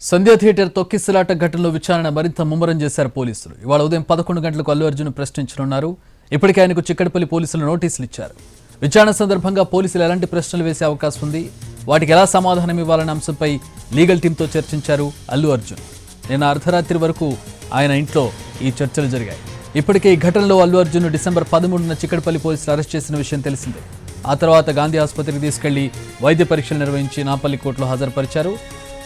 సంధ్యా theatre తొక్కిసలాట ఘటనలో విచారణ మరింత ముమ్మరం చేశారు పోలీసులు. ఇవాళ ఉదయం 11 గంటలకు అల్లు అర్జున్ ప్రశ్నించనున్నారు. ఇప్పటికే ఆయనకు చిక్కడపల్లి పోలీసులు నోటీసులు ఇచ్చారు. విచారణ సందర్భంగా పోలీసులు ఎలాంటి ప్రశ్నలు వేసే అవకాశం ఉంది, వాటికి ఎలా సమాధానం ఇవ్వాలనే అంశంపై లీగల్ టీంతో చర్చించారు అల్లు అర్జున్. నిన్న అర్ధరాత్రి వరకు ఆయన ఇంట్లో ఈ చర్చలు జరిగాయి. ఇప్పటికే ఈ ఘటనలో అల్లు అర్జున్ డిసెంబర్ 13న చిక్కడపల్లి పోలీసులు అరెస్ట్ చేసిన విషయం తెలిసిందే. ఆ తర్వాత గాంధీ ఆసుపత్రికి తీసుకెళ్లి వైద్య పరీక్షలు నిర్వహించి నాపల్లి కోర్టులో హాజరుపరిచారు.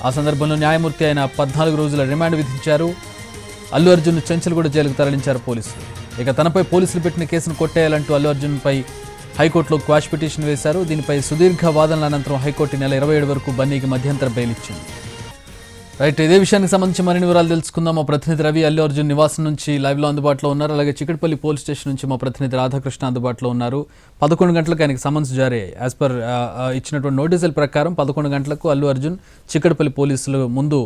ఆ సందర్భంలో న్యాయమూర్తి ఆయన 14 రోజుల రిమాండ్ విధించారు. అల్లు అర్జున్ చెంచల్గూడ జైలుకు తరలించారు పోలీసులు. ఇక తనపై పోలీసులు పెట్టిన కేసును కొట్టేయాలంటూ అల్లు అర్జున్పై హైకోర్టులో క్వాష్ పిటిషన్ వేశారు. దీనిపై సుదీర్ఘ వాదనల అనంతరం హైకోర్టు నెల 27 వరకు బన్నీకి మధ్యంతర బెయిల్ ఇచ్చింది. రైట్, ఇదే విషయానికి సంబంధించి మరిన్ని వివరాలు తెలుసుకుందాం. మా ప్రతినిధి రవి అల్లు అర్జున్ నివాసం నుంచి లైవ్లో అందుబాటులో ఉన్నారు. అలాగే చిక్కడపల్లి పోలీస్ స్టేషన్ నుంచి మా ప్రతినిధి రాధాకృష్ణ అందుబాటులో ఉన్నారు. 11 గంటలకు ఆయనకు సమన్స్ జారీ అయ్యాయి. యాజ్ పర్ ఇచ్చినటువంటి నోటీసుల ప్రకారం 11 గంటలకు అల్లు అర్జున్ చిక్కడపల్లి పోలీసులు ముందు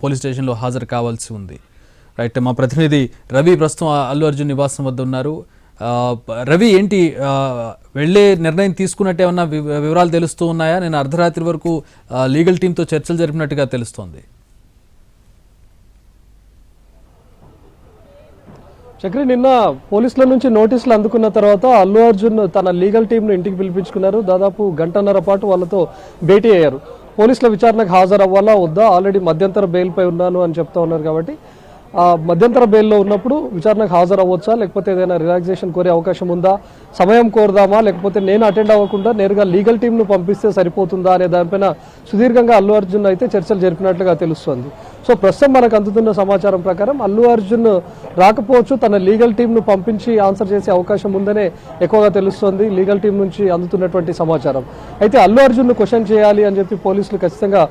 పోలీస్ స్టేషన్లో హాజరు కావాల్సి ఉంది. రైట్, మా ప్రతినిధి రవి ప్రస్తుతం అల్లు అర్జున్ నివాసం వద్ద ఉన్నారు. రవి, ఏంటి వెళ్లే నిర్ణయం తీసుకున్నట్టు ఏమన్నా వివరాలు తెలుస్తూ ఉన్నాయా? నేను అర్ధరాత్రి వరకు లీగల్ టీంతో చర్చలు జరిపినట్టుగా తెలుస్తోంది. చక్రి, నిన్న పోలీసుల నుంచి నోటీసులు అందుకున్న తర్వాత అల్లు అర్జున్ తన లీగల్ టీంను ఇంటికి పిలిపించుకున్నారు. దాదాపు గంటన్నర పాటు వాళ్ళతో భేటీ అయ్యారు. పోలీసుల విచారణకు హాజరు అవ్వాలా వద్దా, ఆల్రెడీ మధ్యంతర బెయిల్పై ఉన్నాను అని చెప్తా ఉన్నారు. కాబట్టి మధ్యంతర బెయిల్లో ఉన్నప్పుడు విచారణకు హాజరు అవ్వచ్చా, లేకపోతే ఏదైనా రిలాక్సేషన్ కోరే అవకాశం ఉందా, సమయం కోరదామా, లేకపోతే నేను అటెండ్ అవ్వకుండా నేరుగా లీగల్ టీంను పంపిస్తే సరిపోతుందా అనే దానిపైన సుదీర్ఘంగా అల్లు అర్జున్ అయితే చర్చలు జరిపినట్లుగా తెలుస్తోంది. సో ప్రస్తుతం మనకు అందుతున్న సమాచారం ప్రకారం అల్లు అర్జున్ రాకపోవచ్చు, తన లీగల్ టీంను పంపించి ఆన్సర్ చేసే అవకాశం ఉందనే ఎక్కువగా తెలుస్తోంది లీగల్ టీం నుంచి అందుతున్నటువంటి సమాచారం. అయితే అల్లు అర్జున్ను క్వశ్చన్ చేయాలి అని చెప్పి పోలీసులు ఖచ్చితంగా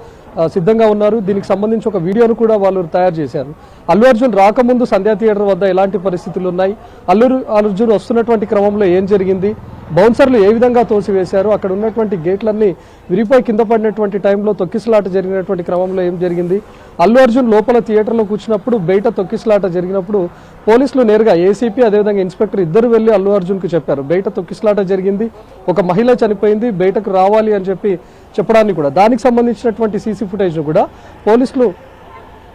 సిద్ధంగా ఉన్నారు. దీనికి సంబంధించి ఒక వీడియోను కూడా వాళ్ళు తయారు చేశారు. అల్లు అర్జున్ రాకముందు సంధ్యా థియేటర్ వద్ద ఎలాంటి పరిస్థితులు ఉన్నాయి, అల్లు అర్జున్ వస్తున్నటువంటి క్రమంలో ఏం జరిగింది, బౌన్సర్లు ఏ విధంగా తోసివేశారు, అక్కడ ఉన్నటువంటి గేట్లన్నీ విరిపోయి కింద పడినటువంటి టైంలో తొక్కిసలాట జరిగినటువంటి క్రమంలో ఏం జరిగింది, అల్లు అర్జున్ లోపల థియేటర్లో కూర్చున్నప్పుడు బయట తొక్కిసలాట జరిగినప్పుడు పోలీసులు నేరుగా ఏసీపీ అదేవిధంగా ఇన్స్పెక్టర్ ఇద్దరు వెళ్ళి అల్లు అర్జున్కు చెప్పారు బయట తొక్కిసలాట జరిగింది, ఒక మహిళ చనిపోయింది, బయటకు రావాలి అని చెప్పడాన్ని కూడా దానికి సంబంధించినటువంటి సీసీ ఫుటేజ్ను కూడా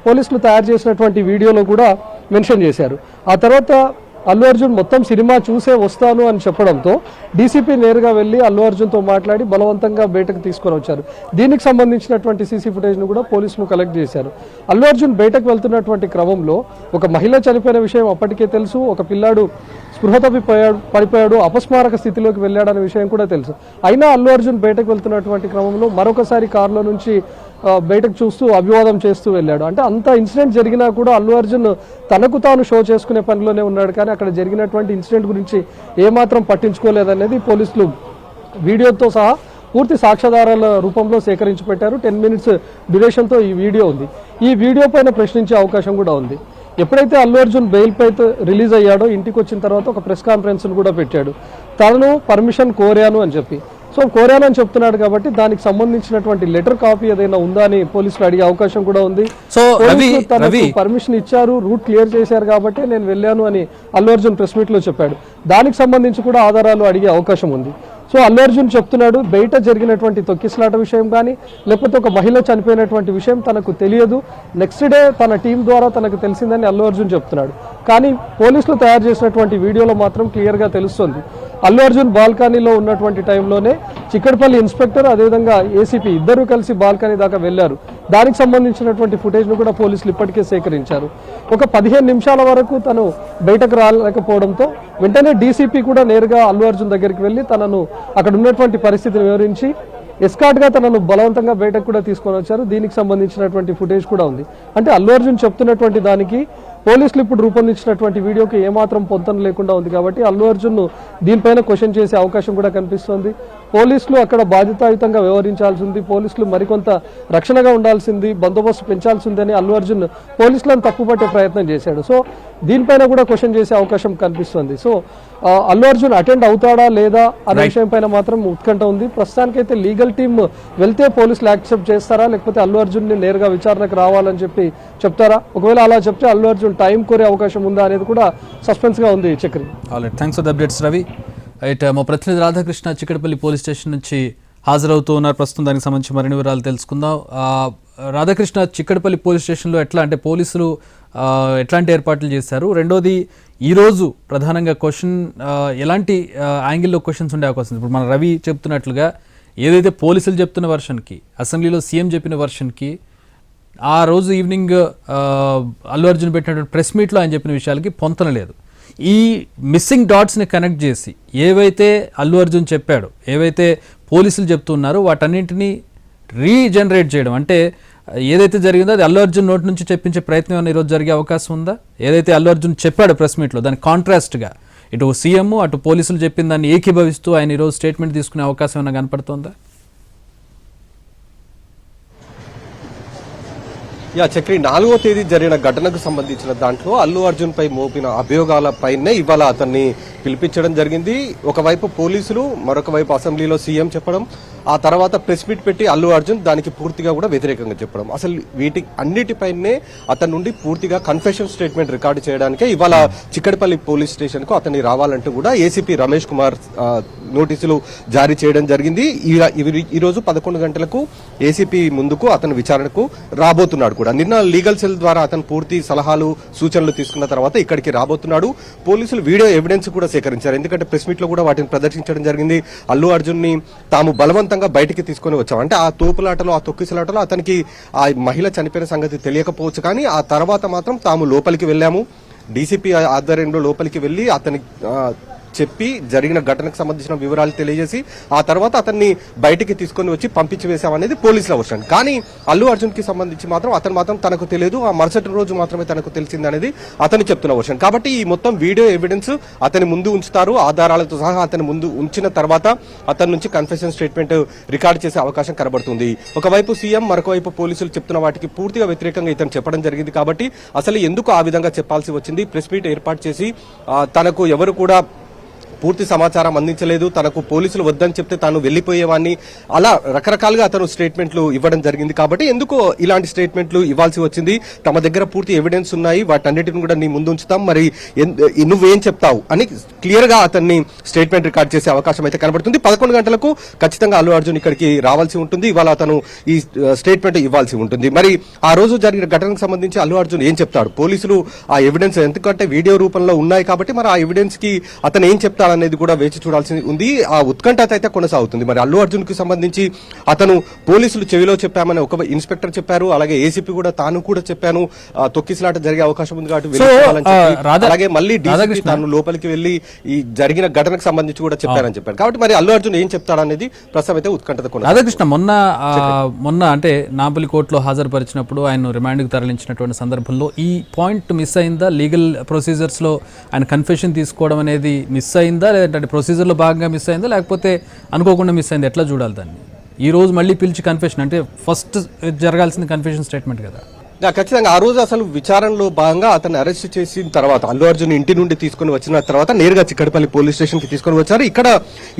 పోలీసులు తయారు చేసినటువంటి వీడియోలో కూడా మెన్షన్ చేశారు. ఆ తర్వాత అల్లు అర్జున్ మొత్తం సినిమా చూసే వస్తాను అని చెప్పడంతో డీసీపీ నేరుగా వెళ్ళి అల్లు అర్జున్తో మాట్లాడి బలవంతంగా బయటకు తీసుకొని వచ్చారు. దీనికి సంబంధించినటువంటి సీసీ ఫుటేజ్ను కూడా పోలీసులు కలెక్ట్ చేశారు. అల్లు అర్జున్ బయటకు వెళ్తున్నటువంటి క్రమంలో ఒక మహిళ చనిపోయిన విషయం అప్పటికే తెలుసు, ఒక పిల్లాడు స్పృహ పడిపోయాడు, అపస్మారక స్థితిలోకి వెళ్ళాడనే విషయం కూడా తెలుసు. అయినా అల్లు అర్జున్ బయటకు వెళ్తున్నటువంటి క్రమంలో మరొకసారి కారులో నుంచి బయటకు చూస్తూ అభివాదం చేస్తూ వెళ్ళాడు. అంటే అంత ఇన్సిడెంట్ జరిగినా కూడా అల్లు అర్జున్ తనకు తాను షో చేసుకునే పనిలోనే ఉన్నాడు. కానీ అక్కడ జరిగినటువంటి ఇన్సిడెంట్ గురించి ఏమాత్రం పట్టించుకోలేదనేది పోలీసులు వీడియోతో సహా పూర్తి సాక్ష్యాధారాల రూపంలో సేకరించి పెట్టారు. 10 minutes డ్యూరేషన్తో ఈ వీడియో ఉంది. ఈ వీడియో పైన ప్రశ్నించే అవకాశం కూడా ఉంది. ఎప్పుడైతే అల్లు అర్జున్ బెయిల్ పై రిలీజ్ అయ్యాడో ఇంటికి వచ్చిన తర్వాత ఒక ప్రెస్ కాన్ఫరెన్స్ కూడా పెట్టాడు. తనను పర్మిషన్ కోరాను అని చెప్పి. సో కోరాను అని చెప్తున్నాడు కాబట్టి దానికి సంబంధించినటువంటి లెటర్ కాపీ ఏదైనా ఉందా అని పోలీసులు అడిగే అవకాశం కూడా ఉంది. సో తనకు పర్మిషన్ ఇచ్చారు, రూట్ క్లియర్ చేశారు కాబట్టి నేను వెళ్ళాను అని అల్లు అర్జున్ ప్రెస్ మీట్ లో చెప్పాడు. దానికి సంబంధించి కూడా ఆధారాలు అడిగే అవకాశం ఉంది. సో అల్లు అర్జున్ చెప్తున్నాడు బయట జరిగినటువంటి తొక్కిసలాట విషయం కానీ లేకపోతే ఒక మహిళ చనిపోయినటువంటి విషయం తనకు తెలియదు, నెక్స్ట్ డే తన టీం ద్వారా తనకు తెలిసిందని అల్లు అర్జున్ చెప్తున్నాడు. కానీ పోలీసులు తయారు చేసినటువంటి వీడియోలో మాత్రం క్లియర్గా తెలుస్తుంది అల్లు అర్జున్ బాల్కనీలో ఉన్నటువంటి టైంలోనే చిక్కడపల్లి ఇన్స్పెక్టర్ అదేవిధంగా ఏసీపీ ఇద్దరు కలిసి బాల్కనీ దాకా వెళ్లారు. దానికి సంబంధించినటువంటి ఫుటేజ్ను కూడా పోలీసులు ఇప్పటికే సేకరించారు. ఒక 15 నిమిషాల వరకు తను బయటకు రాలేకపోవడంతో వెంటనే డీసీపీ కూడా నేరుగా అల్లు అర్జున్ దగ్గరికి వెళ్ళి తనను అక్కడ ఉన్నటువంటి పరిస్థితిని వివరించి ఎస్కార్ట్గా తనను బలవంతంగా బయటకు కూడా తీసుకొని వచ్చారు. దీనికి సంబంధించినటువంటి ఫుటేజ్ కూడా ఉంది. అంటే అల్లు అర్జున్ చెప్తున్నటువంటి దానికి పోలీసులు ఇప్పుడు రూపొందించినటువంటి వీడియోకి ఏమాత్రం పొంతన లేకుండా ఉంది. కాబట్టి అల్లు అర్జున్ను దీనిపైన క్వశ్చన్ చేసే అవకాశం కూడా కనిపిస్తోంది. పోలీసులు అక్కడ బాధ్యతాయుతంగా వ్యవహరించాల్సి ఉంది, పోలీసులు మరికొంత రక్షణగా ఉండాల్సింది, బందోబస్తు పెంచాల్సిందని అల్లు అర్జున్ పోలీసులను తప్పుపట్టే ప్రయత్నం చేశాడు. సో దీనిపైన కూడా క్వశ్చన్ చేసే అవకాశం కనిపిస్తుంది. సో అల్లు అర్జున్ అటెండ్ అవుతాడా లేదా అనే విషయం పైన మాత్రం ఉత్కంఠ ఉంది. ప్రస్తుతానికైతే లీగల్ టీమ్ వెళ్తే పోలీసులు యాక్సెప్ట్ చేస్తారా, లేకపోతే అల్లు అర్జున్ ని నేరుగా విచారణకు రావాలని చెప్పి చెప్తారా? ఒకవేళ అలా చెప్తే అల్లు అర్జున్ టైం కోరే అవకాశం ఉందా అనేది కూడా సస్పెన్స్ గా ఉంది. Chakri, thanks for the updates Ravi. Right, మా ప్రతినిధి రాధాకృష్ణ చిక్కడపల్లి పోలీస్ స్టేషన్ నుంచి హాజరవుతూ ఉన్నారు. ప్రస్తుతం దానికి సంబంధించి మరిన్ని వివరాలు తెలుసుకుందాం. రాధాకృష్ణ, చిక్కడపల్లి పోలీస్ స్టేషన్లో ఎట్లా అంటే పోలీసులు ఎట్లాంటి ఏర్పాట్లు చేశారు? రెండోది, ఈరోజు ప్రధానంగా క్వశ్చన్ ఎలాంటి యాంగిల్లో క్వశ్చన్స్ ఉండే అవకాశం ఉంది? ఇప్పుడు మన రవి చెప్తున్నట్లుగా ఏదైతే పోలీసులు చెప్తున్న వర్షన్కి, అసెంబ్లీలో సీఎం చెప్పిన వర్షన్కి, ఆ రోజు ఈవినింగ్ అల్లు అర్జున్ పెట్టినటువంటి ప్రెస్ మీట్లో ఆయన చెప్పిన విషయాలకి పొంతన లేదు. ఈ మిస్సింగ్ డాట్స్ని కనెక్ట్ చేసి ఏవైతే అల్లు అర్జున్ చెప్పాడో, ఏవైతే పోలీసులు చెప్తున్నారో వాటన్నింటినీ రీజనరేట్ చేయడం, అంటే ఏదైతే జరిగిందో అది అల్లు అర్జున్ నోటి నుంచి చెప్పించే ప్రయత్నం ఏమైనా ఈరోజు జరిగే అవకాశం ఉందా? ఏదైతే అల్లు అర్జున్ చెప్పాడో ప్రెస్ మీట్లో దానికి కాంట్రాస్ట్గా ఇటు సీఎం అటు పోలీసులు చెప్పిన దాన్ని ఏకీభవిస్తూ ఆయన ఈరోజు స్టేట్మెంట్ తీసుకునే అవకాశం ఏమైనా కనపడుతుందా? చక్రి, 4వ తేదీ జరిగిన ఘటనకు సంబంధించిన దాంట్లో అల్లు అర్జున్ పై మోపిన అభియోగాలపైనే ఇవాళ అతన్ని పిలిపించడం జరిగింది. ఒకవైపు పోలీసులు, మరొక వైపు అసెంబ్లీలో సీఎం చెప్పడం, ఆ తర్వాత ప్రెస్ మీట్ పెట్టి అల్లు అర్జున్ దానికి పూర్తిగా కూడా వ్యతిరేకంగా చెప్పడం, అసలు వీటి అన్నిటిపైనే అతని నుండి పూర్తిగా కన్ఫెషన్ స్టేట్మెంట్ రికార్డు చేయడానికే ఇవాళ చిక్కడపల్లి పోలీస్ స్టేషన్ కు అతన్ని రావాలంటూ కూడా ఏసీపీ రమేష్ కుమార్ నోటీసులు జారీ చేయడం జరిగింది. ఈ రోజు 11 గంటలకు ఏసీపీ ముందుకు అతను విచారణకు రాబోతున్నాడు కూడా. నిన్న లీగల్ సెల్ ద్వారా అతను పూర్తి సలహాలు సూచనలు తీసుకున్న తర్వాత ఇక్కడికి రాబోతున్నాడు. పోలీసులు వీడియో ఎవిడెన్స్ కూడా సేకరించారు, ఎందుకంటే ప్రెస్ మీట్ లో కూడా వాటిని ప్రదర్శించడం జరిగింది. అల్లు అర్జున్ ని తాము బలవంతంగా బయటికి తీసుకొని వచ్చాం అంటే, ఆ తోపులాటలో, ఆ తొక్కిసలాటలో అతనికి ఆ మహిళ చనిపోయిన సంగతి తెలియకపోవచ్చు, కానీ ఆ తర్వాత మాత్రం తాము లోపలికి వెళ్ళాము, డీసీపీ ఆధ్వర్యంలో లోపలికి వెళ్లి అతని చెప్పి జరిగిన ఘటనకు సంబంధించిన వివరాలు తెలియజేసి ఆ తర్వాత అతన్ని బయటికి తీసుకొని వచ్చి పంపించి వేశామనేది పోలీసుల వర్షన్. కానీ అల్లు అర్జున్ కి సంబంధించి అతను తనకు తెలియదు, ఆ మరుసటి రోజు మాత్రమే తనకు తెలిసింది అనేది అతను చెప్తున్న వర్షన్. కాబట్టి ఈ మొత్తం వీడియో ఎవిడెన్స్ అతని ముందు ఉంచుతారు, ఆధారాలతో సహా అతని ముందు ఉంచిన తర్వాత అతని నుంచి కన్ఫెషన్ స్టేట్మెంట్ రికార్డు చేసే అవకాశం కనబడుతుంది. ఒకవైపు సీఎం, మరొక వైపు పోలీసులు చెప్తున్న వాటికి పూర్తిగా వ్యతిరేకంగా ఇతను చెప్పడం జరిగింది. కాబట్టి అసలు ఎందుకు ఆ విధంగా చెప్పాల్సి వచ్చింది? ప్రెస్ మీట్ ఏర్పాటు చేసి తనకు ఎవరు కూడా పూర్తి సమాచారం అందించలేదు, తనకు పోలీసులు వద్దని చెప్తే తాను వెళ్లిపోయేవాడిని, అలా రకరకాలుగా అతను స్టేట్మెంట్లు ఇవ్వడం జరిగింది. కాబట్టి ఎందుకో ఇలాంటి స్టేట్మెంట్లు ఇవ్వాల్సి వచ్చింది? తమ దగ్గర పూర్తి ఎవిడెన్స్ ఉన్నాయి, వాటన్నిటిని కూడా నీ ముందు ఉంచుతాం, మరి నువ్వేం చెప్తావు అని క్లియర్ గా అతన్ని స్టేట్మెంట్ రికార్డ్ చేసే అవకాశం అయితే కనబడుతుంది. 11 గంటలకు ఖచ్చితంగా అల్లు అర్జున్ ఇక్కడికి రావాల్సి ఉంటుంది. ఇవాళ అతను ఈ స్టేట్మెంట్ ఇవ్వాల్సి ఉంటుంది. మరి ఆ రోజు జరిగిన ఘటనకు సంబంధించి అల్లు అర్జున్ ఏం చెప్తాడు? పోలీసులు ఆ ఎవిడెన్స్ ఎందుకంటే వీడియో రూపంలో ఉన్నాయి కాబట్టి మరి ఆ ఎవిడెన్స్ కి అతను ఏం చెప్తాడు అనేది కూడా వేచి చూడాల్సి ఉంది. ఆ ఉత్కంఠ అయితే కొనసాగుతుంది. మరి అల్లు అర్జున్ కి సంబంధించి అతను పోలీసులు చెవిలో చెప్పామని ఒక ఇన్స్పెక్టర్ చెప్పారు, అలాగే ఏసీపీ కూడా తాను కూడా చెప్పాను, తొక్కిసలాట జరిగే అవకాశం ఉంది కాబట్టి అలాగే మళ్ళీ డీసీపీ తాను లోపలికి వెళ్లి ఈ జరిగిన ఘటనకు సంబంధించి కూడా చెప్పారని చెప్పారు. కాబట్టి మరి అల్లు అర్జున్ ఏం చెప్తాడనేది ప్రస్తుతం అయితే ఉత్కంఠత కొనసాగుతుంది. రాధాకృష్ణ, మొన్న అంటే నాంపల్లి కోర్టులో హాజరుపరిచినప్పుడు ఆయన రిమాండ్ కు తరలించినటువంటి సందర్భంలో ఈ పాయింట్ మిస్ అయిందా? లీగల్ ప్రొసీజర్స్ లో ఆయన కన్ఫెషన్ తీసుకోవడం అనేది మిస్ అయిందా, లేదంటే ప్రొసీజర్లో భాగంగా మిస్ అయిందా, లేకపోతే అనుకోకుండా మిస్ అయింది? ఎట్లా చూడాలి దాన్ని? ఈ రోజు మళ్ళీ పిలిచి కన్ఫెషన్ అంటే ఫస్ట్ జరగాల్సింది కన్ఫెషన్ స్టేట్మెంట్ కదా. ఖచ్చితంగా ఆ రోజు అసలు విచారణలో భాగంగా అతన్ని అరెస్ట్ చేసిన తర్వాత అల్లు అర్జున్ ఇంటి నుండి తీసుకుని వచ్చిన తర్వాత నేరుగా చిక్కడపల్లి పోలీస్ స్టేషన్ కి తీసుకుని వచ్చారు. ఇక్కడ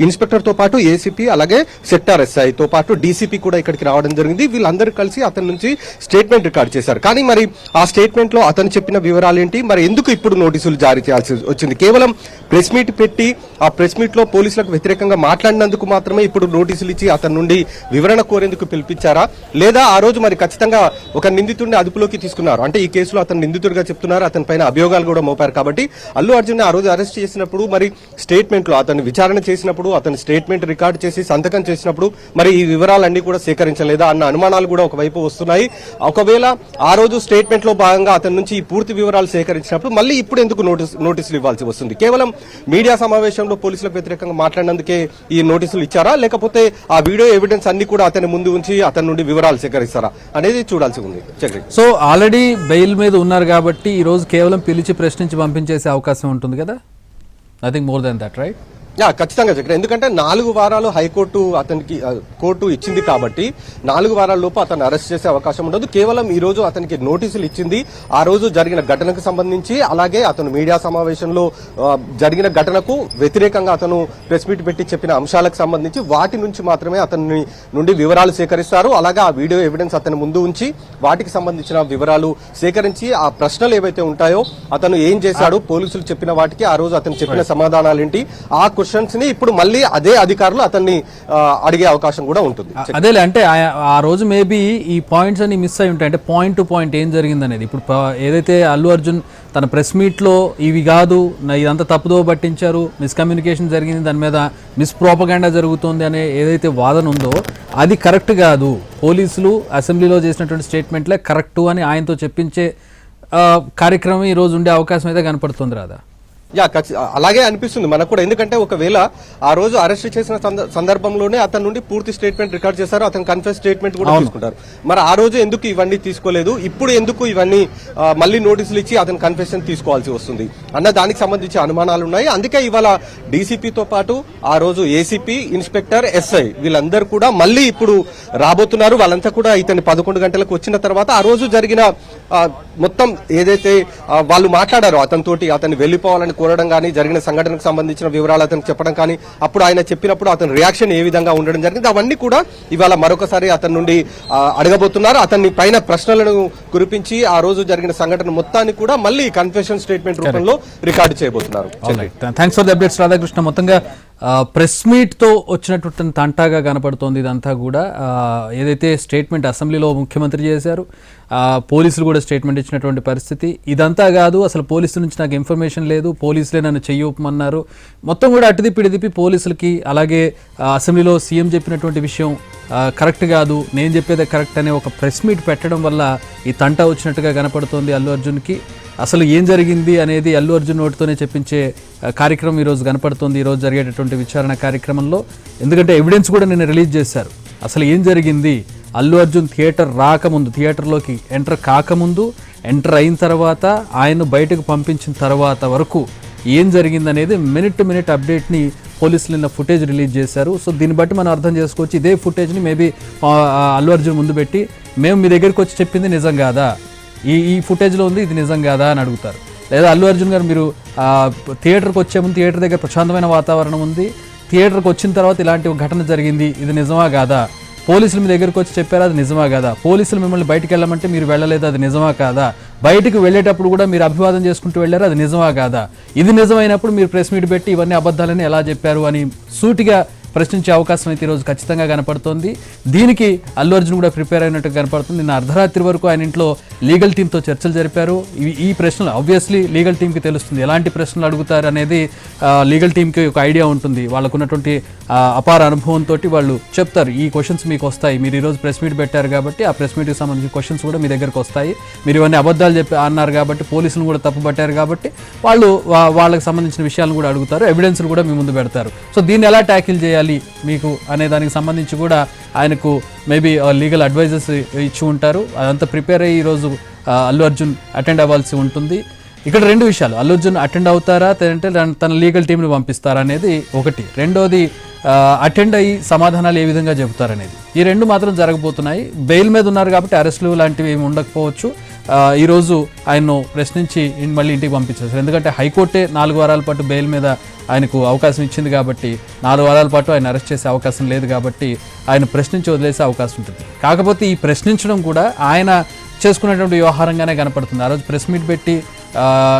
ఇన్స్పెక్టర్ తో పాటు ఏసీపీ, అలాగే సెక్టార్ ఎస్ఐ తో పాటు డీసీపీ కూడా ఇక్కడికి రావడం జరిగింది. వీళ్ళందరూ కలిసి అతని నుంచి స్టేట్మెంట్ రికార్డ్ చేశారు. కానీ మరి ఆ స్టేట్మెంట్ లో అతను చెప్పిన వివరాలు ఏంటి, మరి ఎందుకు ఇప్పుడు నోటీసులు జారీ చేయాల్సి వచ్చింది? కేవలం ప్రెస్ మీట్ పెట్టి ఆ ప్రెస్ మీట్ లో పోలీసులకు వ్యతిరేకంగా మాట్లాడినందుకు మాత్రమే ఇప్పుడు నోటీసులు ఇచ్చి అతని నుండి వివరణ కోరేందుకు పిలిపించారా, లేదా ఆ రోజు మరి ఖచ్చితంగా ఒక నిందితుడిని అదుపులోకి తీసుకున్నారు అంటే ఈ కేసులో అతను నిందితుడిగా చెప్తున్నారు, అతని పైన అభియోగాలు కూడా మోపారు. కాబట్టి అల్లు అర్జున్ ఆ రోజు అరెస్ట్ చేసినప్పుడు, మరి స్టేట్మెంట్ లో అతను విచారణ చేసినప్పుడు, అతని స్టేట్మెంట్ రికార్డు చేసి సంతకం చేసినప్పుడు మరి ఈ వివరాలన్నీ కూడా సేకరించలేదా అన్న అనుమానాలు కూడా ఒకవైపు వస్తున్నాయి. ఒకవేళ ఆ రోజు స్టేట్మెంట్ లో భాగంగా అతని నుంచి ఈ పూర్తి వివరాలు సేకరించినప్పుడు మళ్ళీ ఇప్పుడు ఎందుకు నోటీసులు ఇవ్వాల్సి వస్తుంది? కేవలం మీడియా సమావేశంలో పోలీసులకు వ్యతిరేకంగా మాట్లాడినందుకే ఈ నోటీసులు ఇచ్చారా, లేకపోతే ఆ వీడియో ఎవిడెన్స్ అన్ని కూడా అతని ముందు ఉంచి అతని నుండి వివరాలు సేకరిస్తారా అనేది చూడాల్సి ఉంది. చక్రి, సో ఆల్రెడీ బెయిల్ మీద ఉన్నారు కాబట్టి ఈ రోజు కేవలం పిలిచి ప్రశ్నించి పంపించేసే అవకాశం ఉంటుంది కదా. Nothing more than that, right? ఖచ్చితంగా చక్ర, ఎందుకంటే 4 వారాలు హైకోర్టు అతనికి కోర్టు ఇచ్చింది కాబట్టి 4 వారాల లోపు అతను అరెస్ట్ చేసే అవకాశం ఉండదు. కేవలం ఈ రోజు అతనికి నోటీసులు ఇచ్చింది ఆ రోజు జరిగిన ఘటనకు సంబంధించి, అలాగే అతను మీడియా సమావేశంలో జరిగిన ఘటనకు వ్యతిరేకంగా అతను ప్రెస్ మీట్ పెట్టి చెప్పిన అంశాలకు సంబంధించి వాటి నుంచి మాత్రమే అతని నుండి వివరాలు సేకరిస్తారు. అలాగే ఆ వీడియో ఎవిడెన్స్ అతని ముందు ఉంచి వాటికి సంబంధించిన వివరాలు సేకరించి ఆ ప్రశ్నలు ఏవైతే ఉంటాయో అతను ఏం చేశాడు, పోలీసులు చెప్పిన వాటికి ఆ రోజు అతను చెప్పిన సమాధానాలు ఏంటి, ఆ క్వశ్చన్స్ ని ఇప్పుడు మళ్ళీ అదే అధికారులు అతన్ని అడిగే అవకాశం కూడా ఉంటుంది. అదేలే, అంటే ఆ రోజు మేబీ ఈ పాయింట్స్ అన్ని మిస్ అయి ఉంటాయి. అంటే పాయింట్ టు పాయింట్ ఏం జరిగింది అనేది ఇప్పుడు ఏదైతే అల్లు అర్జున్ తన ప్రెస్ మీట్లో ఇవి కాదు ఇదంతా తప్పుదో పట్టించారు, మిస్కమ్యూనికేషన్ జరిగింది, దాని మీద మిస్ప్రోపగాండా జరుగుతుంది అనే ఏదైతే వాదన ఉందో అది కరెక్ట్ కాదు, పోలీసులు అసెంబ్లీలో చేసినటువంటి స్టేట్మెంట్లే కరెక్టు అని ఆయనతో చెప్పించే కార్యక్రమం ఈ రోజు ఉండే అవకాశం అయితే కనపడుతుంది రాదా? అలాగే అనిపిస్తుంది మనకు కూడా. ఎందుకంటే ఒకవేళ ఆ రోజు అరెస్ట్ చేసిన సందర్భంలోనే అతని నుండి పూర్తి స్టేట్మెంట్ రికార్డ్ చేశారు, అతను కన్ఫెస్ స్టేట్మెంట్ కూడా తీసుకుంటారు. మరి ఆ రోజు ఎందుకు ఇవన్నీ తీసుకోలేదు, ఇప్పుడు ఎందుకు ఇవన్నీ మళ్ళీ నోటీసులు ఇచ్చి అతను కన్ఫెషన్ తీసుకోవాల్సి వస్తుంది అన్న దానికి సంబంధించి అనుమానాలు ఉన్నాయి. అందుకే ఇవాళ డీసీపీతో పాటు ఆ రోజు ఏసీపీ, ఇన్స్పెక్టర్, ఎస్ఐ వీళ్ళందరూ కూడా మళ్ళీ ఇప్పుడు రాబోతున్నారు. వాళ్ళంతా కూడా ఇతని 11 గంటలకు వచ్చిన తర్వాత ఆ రోజు జరిగిన మొత్తం ఏదైతే వాళ్ళు మాట్లాడారో అతనితోటి, అతన్ని వెళ్లిపోవాలని కోరడం కానీ, జరిగిన సంఘటనకు సంబంధించిన వివరాలు అతనికి చెప్పడం కానీ, అప్పుడు ఆయన చెప్పినప్పుడు అతని రియాక్షన్ ఏ విధంగా ఉండడం జరిగింది, అవన్నీ కూడా ఇవాళ మరొకసారి అతని నుండి అడగబోతున్నారు. అతన్ని పైన ప్రశ్నలను కురిపించి ఆ రోజు జరిగిన సంఘటన మొత్తాన్ని కూడా మళ్ళీ కన్ఫెషన్ స్టేట్మెంట్ రూపంలో రికార్డు చేయబోతున్నారు. Thanks for the updates Radhakrishna. మొత్తంగా ప్రెస్ మీట్తో వచ్చినటువంటి తంటాగా కనపడుతోంది ఇదంతా కూడా. ఏదైతే స్టేట్మెంట్ అసెంబ్లీలో ముఖ్యమంత్రి చేశారు, పోలీసులు కూడా స్టేట్మెంట్ ఇచ్చినటువంటి పరిస్థితి, ఇదంతా కాదు అసలు పోలీసుల నుంచి నాకు ఇన్ఫర్మేషన్ లేదు, పోలీసులే నన్ను చెయ్యమన్నారు, మొత్తం కూడా అటుదిప్పి పోలీసులకి, అలాగే అసెంబ్లీలో సీఎం చెప్పినటువంటి విషయం కరెక్ట్ కాదు, నేను చెప్పేదే కరెక్ట్ అనే ఒక ప్రెస్ మీట్ పెట్టడం వల్ల ఈ తంటా వచ్చినట్టుగా కనపడుతోంది అల్లు అర్జున్కి. అసలు ఏం జరిగింది అనేది అల్లు అర్జున్ నోటితోనే చెప్పించే కార్యక్రమం ఈరోజు కనపడుతుంది ఈరోజు జరిగేటటువంటి విచారణ కార్యక్రమంలో. ఎందుకంటే ఎవిడెన్స్ కూడా నిన్న రిలీజ్ చేశారు. అసలు ఏం జరిగింది, అల్లు అర్జున్ థియేటర్ రాకముందు, థియేటర్లోకి ఎంటర్ కాకముందు, ఎంటర్ అయిన తర్వాత, ఆయన బయటకు పంపించిన తర్వాత వరకు ఏం జరిగిందనేది మినిట్ టు మినిట్ అప్డేట్ని పోలీసులు నిన్న ఫుటేజ్ రిలీజ్ చేశారు. సో దీన్ని బట్టి మనం అర్థం చేసుకోవచ్చు, ఇదే ఫుటేజ్ని మేబీ అల్లు అర్జున్ ముందు పెట్టి మేము మీ దగ్గరికి వచ్చి చెప్పింది నిజం కాదా, ఈ ఫుటేజ్లో ఉంది ఇది నిజం కాదా అని అడుగుతారు. లేదా అల్లు అర్జున్ గారు మీరు థియేటర్కి వచ్చే ముందు థియేటర్ దగ్గర ప్రశాంతమైన వాతావరణం ఉంది, థియేటర్కి వచ్చిన తర్వాత ఇలాంటి ఒక ఘటన జరిగింది, ఇది నిజమా కాదా, పోలీసులు మీ దగ్గరకు వచ్చి చెప్పారు అది నిజమా కాదా, పోలీసులు మిమ్మల్ని బయటికి వెళ్ళమంటే మీరు వెళ్ళలేదు అది నిజమా కాదా, బయటికి వెళ్ళేటప్పుడు కూడా మీరు అభివాదం చేసుకుంటూ వెళ్ళారు అది నిజమా కాదా, ఇది నిజమైనప్పుడు మీరు ప్రెస్ మీట్ పెట్టి ఇవన్నీ అబద్ధాలని ఎలా చెప్పారు అని సూటిగా ప్రశ్నించే అవకాశం అయితే ఈరోజు ఖచ్చితంగా కనపడుతోంది. దీనికి అల్లు అర్జున్ కూడా ప్రిపేర్ అయినట్టు కనపడుతుంది. నిన్న అర్ధరాత్రి వరకు ఆయన ఇంట్లో లీగల్ టీంతో చర్చలు జరిపారు. ఈ ప్రశ్నలు ఆబ్వియస్లీ లీగల్ టీంకి తెలుస్తుంది ఎలాంటి ప్రశ్నలు అడుగుతారు అనేది. లీగల్ టీంకి ఒక ఐడియా ఉంటుంది, వాళ్ళకున్నటువంటి అపార అనుభవంతో వాళ్ళు చెప్తారు ఈ క్వశ్చన్స్ మీకు వస్తాయి, మీరు ఈరోజు ప్రెస్ మీట్ పెట్టారు కాబట్టి ఆ ప్రెస్ మీట్కి సంబంధించిన క్వశ్చన్స్ కూడా మీ దగ్గరకు వస్తాయి, మీరు ఇవన్నీ అబద్ధాలు అన్నారు కాబట్టి, పోలీసులు కూడా తప్పుపట్టారు కాబట్టి వాళ్ళు వాళ్ళకి సంబంధించిన విషయాలను కూడా అడుగుతారు, ఎవిడెన్స్లు కూడా మీ ముందు పెడతారు. సో దీన్ని ఎలా ట్యాకిల్ చేయాలి మీకు అనే దానికి సంబంధించి కూడా ఆయనకు మేబీ లీగల్ అడ్వైజర్స్ ఇచ్చి ఉంటారు. అదంతా ప్రిపేర్ అయ్యి ఈరోజు అల్లు అర్జున్ అటెండ్ అవ్వాల్సి ఉంటుంది. ఇక్కడ రెండు విషయాలు, అల్లు అర్జున్ అటెండ్ అవుతారా లేదంటే తన లీగల్ టీంని పంపిస్తారా అనేది ఒకటి, రెండోది అటెండ్ అయ్యి సమాధానాలు ఏ విధంగా చెబుతారనేది. ఈ రెండు మాత్రం జరగబోతున్నాయి. బెయిల్ మీద ఉన్నారు కాబట్టి అరెస్టులు లాంటివి ఏమి ఉండకపోవచ్చు. ఈరోజు ఆయన్ను ప్రశ్నించి మళ్ళీ ఇంటికి పంపించేస్తారు. ఎందుకంటే హైకోర్టే 4 వారాల పాటు బెయిల్ మీద ఆయనకు అవకాశం ఇచ్చింది కాబట్టి 4 వారాల పాటు ఆయన అరెస్ట్ చేసే అవకాశం లేదు కాబట్టి ఆయన ప్రశ్నించి వదిలేసే అవకాశం ఉంటుంది. కాకపోతే ఈ ప్రశ్నించడం కూడా ఆయన చేసుకునేటువంటి వ్యవహారంగానే కనపడుతుంది. ఆ రోజు ప్రెస్ మీట్ పెట్టి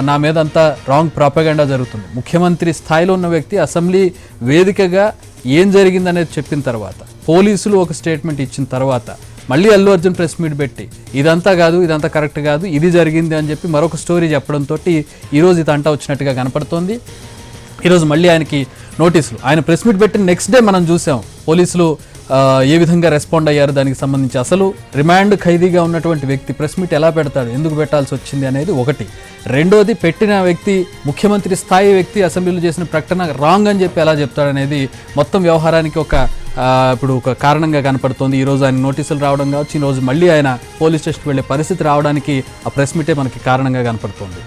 నా మీద అంతా రాంగ్ ప్రాపగండా జరుగుతుంది, ముఖ్యమంత్రి స్థాయిలో ఉన్న వ్యక్తి అసెంబ్లీ వేదికగా ఏం జరిగిందనేది చెప్పిన తర్వాత, పోలీసులు ఒక స్టేట్మెంట్ ఇచ్చిన తర్వాత మళ్ళీ అల్లు అర్జున్ ప్రెస్ మీట్ పెట్టి ఇదంతా కాదు, ఇదంతా కరెక్ట్ కాదు, ఇది జరిగింది అని చెప్పి మరొక స్టోరీ చెప్పడంతో ఈరోజు ఇదంతా వచ్చినట్టుగా కనపడుతోంది. ఈరోజు మళ్ళీ ఆయనకి నోటీసులు, ఆయన ప్రెస్ మీట్ పెట్టిన నెక్స్ట్ డే మనం చూసాం పోలీసులు ఏ విధంగా రెస్పాండ్ అయ్యారు దానికి సంబంధించి. అసలు రిమాండ్ ఖైదీగా ఉన్నటువంటి వ్యక్తి ప్రెస్ మీట్ ఎలా పెడతాడు, ఎందుకు పెట్టాల్సి వచ్చింది అనేది ఒకటి. రెండోది, పెట్టిన వ్యక్తి ముఖ్యమంత్రి స్థాయి వ్యక్తి అసెంబ్లీలో చేసిన ప్రకటన రాంగ్ అని చెప్పి ఎలా చెప్తాడనేది మొత్తం వ్యవహారానికి ఇప్పుడు ఒక కారణంగా కనపడుతోంది. ఈరోజు ఆయన నోటీసులు రావడం కావచ్చు, ఈరోజు మళ్ళీ ఆయన పోలీస్ స్టేషన్కి వెళ్ళే పరిస్థితి రావడానికి ఆ ప్రెస్ మీటే మనకి కారణంగా కనపడుతోంది.